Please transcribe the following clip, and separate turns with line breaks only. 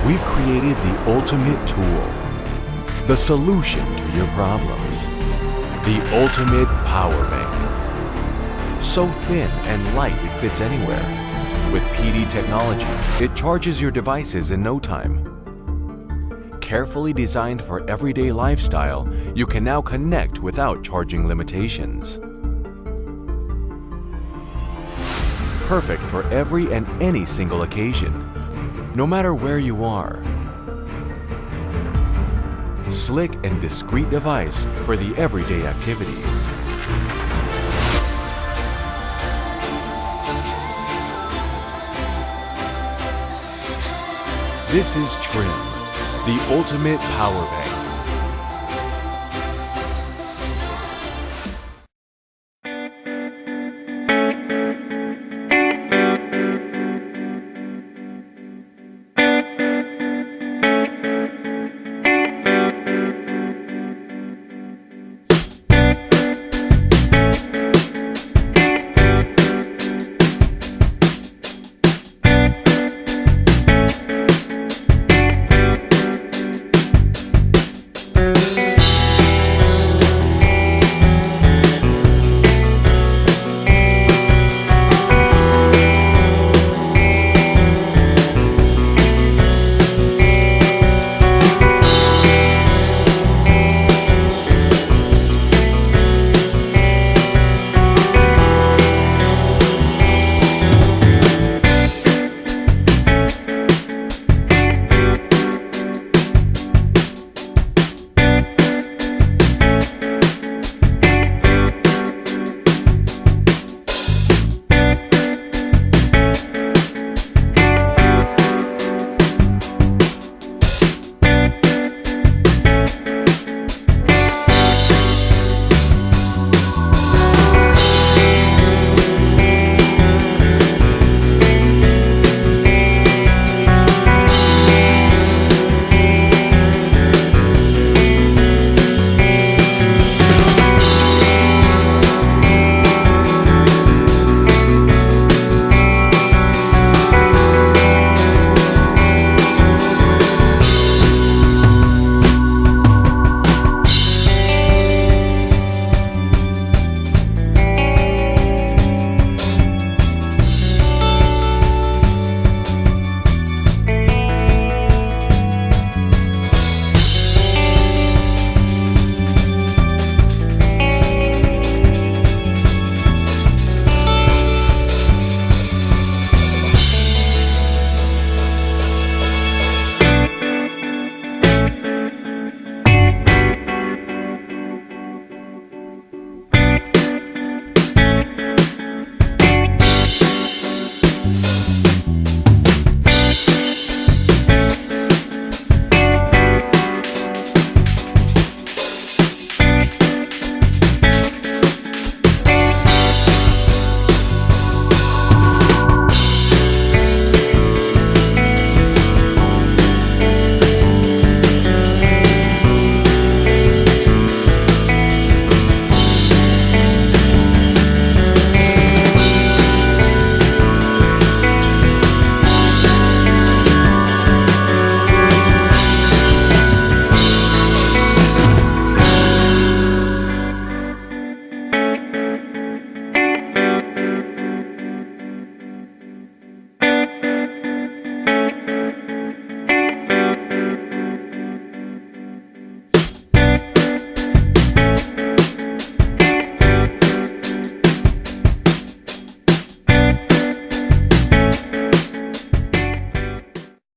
We've created the ultimate tool, the solution to your problems, the ultimate power bank. So thin and light it fits anywhere. With PD technology, it charges your devices in no time. Carefully designed for everyday lifestyle, you can now connect without charging limitations. Perfect for every and any single occasion, no matter where you are. Slick and discreet device for the everyday activities. This is Trim, the ultimate power bank.